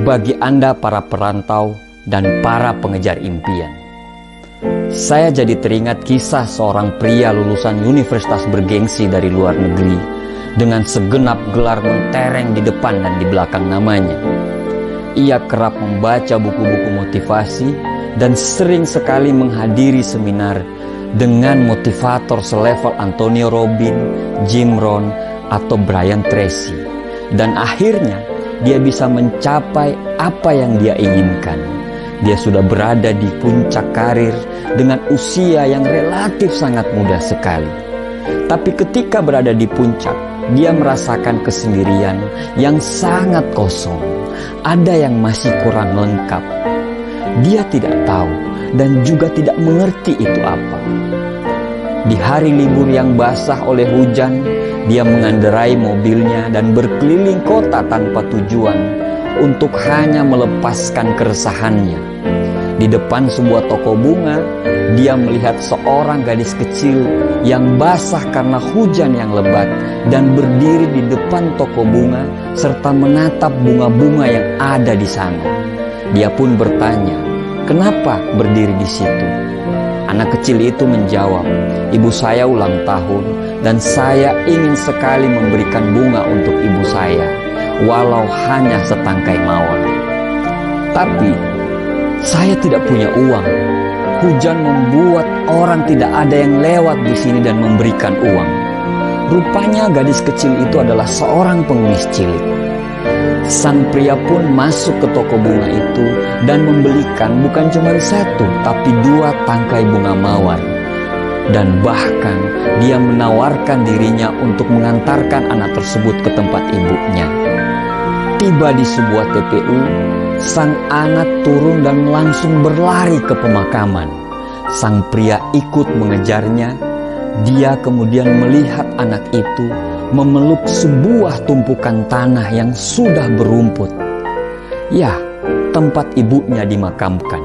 bagi Anda para perantau dan para pengejar impian. Saya jadi teringat kisah seorang pria lulusan universitas bergengsi dari luar negeri dengan segenap gelar mentereng di depan dan di belakang namanya. Ia kerap membaca buku-buku motivasi dan sering sekali menghadiri seminar dengan motivator selevel Antonio Robbins, Jim Rohn, atau Brian Tracy. Dan akhirnya dia bisa mencapai apa yang dia inginkan. Dia sudah berada di puncak karir dengan usia yang relatif sangat muda sekali. Tapi ketika berada di puncak, dia merasakan kesendirian yang sangat kosong. Ada yang masih kurang lengkap. Dia tidak tahu dan juga tidak mengerti itu apa. Di hari libur yang basah oleh hujan, dia mengendarai mobilnya dan berkeliling kota tanpa tujuan untuk hanya melepaskan keresahannya. Di depan sebuah toko bunga, dia melihat seorang gadis kecil yang basah karena hujan yang lebat dan berdiri di depan toko bunga serta menatap bunga-bunga yang ada di sana. Dia pun bertanya, "Kenapa berdiri di situ?" Anak kecil itu menjawab, "Ibu saya ulang tahun dan saya ingin sekali memberikan bunga untuk ibu saya, walau hanya setangkai mawar. Tapi saya tidak punya uang. Hujan membuat orang tidak ada yang lewat di sini dan memberikan uang." Rupanya gadis kecil itu adalah seorang pengemis cilik. Sang pria pun masuk ke toko bunga itu dan membelikan bukan cuma satu, tapi 2 tangkai bunga mawar. Dan bahkan dia menawarkan dirinya untuk mengantarkan anak tersebut ke tempat ibunya. Tiba di sebuah TPU, sang anak turun dan langsung berlari ke pemakaman. Sang pria ikut mengejarnya. Dia kemudian melihat anak itu memeluk sebuah tumpukan tanah yang sudah berumput. Ya, tempat ibunya dimakamkan.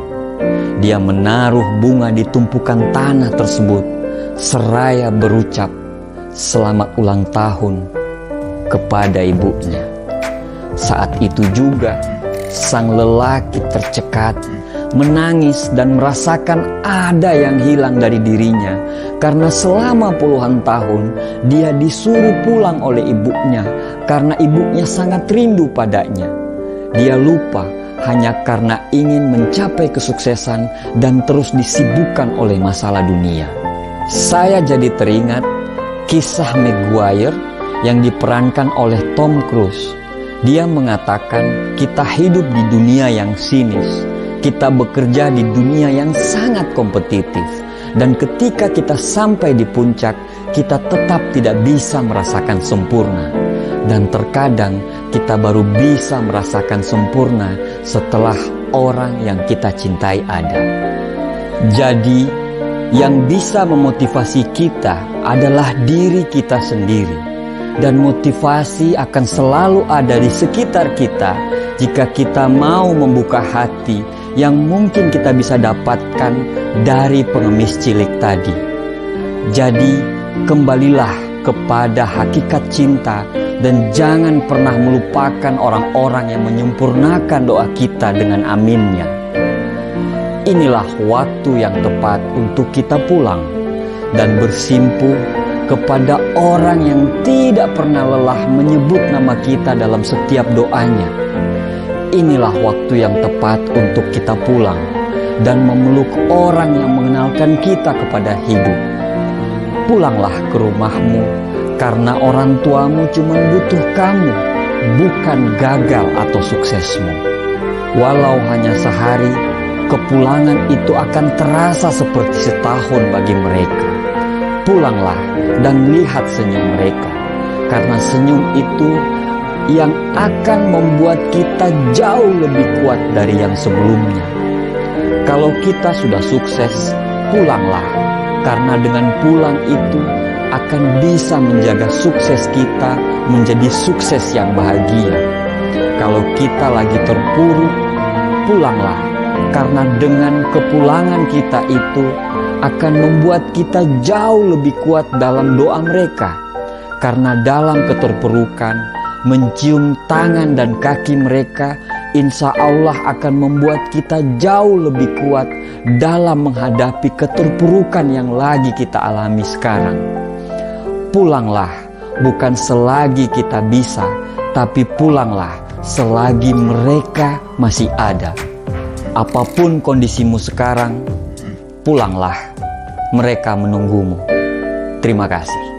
Dia menaruh bunga di tumpukan tanah tersebut seraya berucap selamat ulang tahun kepada ibunya. Saat itu juga sang lelaki tercekat, menangis dan merasakan ada yang hilang dari dirinya karena selama puluhan tahun dia disuruh pulang oleh ibunya karena ibunya sangat rindu padanya. Dia lupa hanya karena ingin mencapai kesuksesan dan terus disibukkan oleh masalah dunia. Saya jadi teringat kisah Maguire yang diperankan oleh Tom Cruise. Dia mengatakan kita hidup di dunia yang sinis. Kita bekerja di dunia yang sangat kompetitif. Dan ketika kita sampai di puncak, kita tetap tidak bisa merasakan sempurna. Dan terkadang kita baru bisa merasakan sempurna setelah orang yang kita cintai ada. Jadi, yang bisa memotivasi kita adalah diri kita sendiri. Dan motivasi akan selalu ada di sekitar kita jika kita mau membuka hati yang mungkin kita bisa dapatkan dari pengemis cilik tadi. Jadi, kembalilah kepada hakikat cinta dan jangan pernah melupakan orang-orang yang menyempurnakan doa kita dengan aminnya. Inilah waktu yang tepat untuk kita pulang dan bersimpuh kepada orang yang tidak pernah lelah menyebut nama kita dalam setiap doanya. Inilah waktu yang tepat untuk kita pulang dan memeluk orang yang mengenalkan kita kepada hidup. Pulanglah ke rumahmu karena orang tuamu cuma butuh kamu, bukan gagal atau suksesmu. Walau hanya sehari, kepulangan itu akan terasa seperti setahun bagi mereka. Pulanglah dan lihat senyum mereka, karena senyum itu yang akan membuat kita jauh lebih kuat dari yang sebelumnya. Kalau kita sudah sukses, pulanglah, karena dengan pulang itu akan bisa menjaga sukses kita menjadi sukses yang bahagia. Kalau kita lagi terpuruk, pulanglah, karena dengan kepulangan kita itu akan membuat kita jauh lebih kuat dalam doa mereka. Karena dalam keterpurukan, mencium tangan dan kaki mereka insya Allah akan membuat kita jauh lebih kuat dalam menghadapi keterpurukan yang lagi kita alami sekarang. Pulanglah bukan selagi kita bisa, tapi pulanglah selagi mereka masih ada. Apapun kondisimu sekarang, pulanglah. Mereka menunggumu. Terima kasih.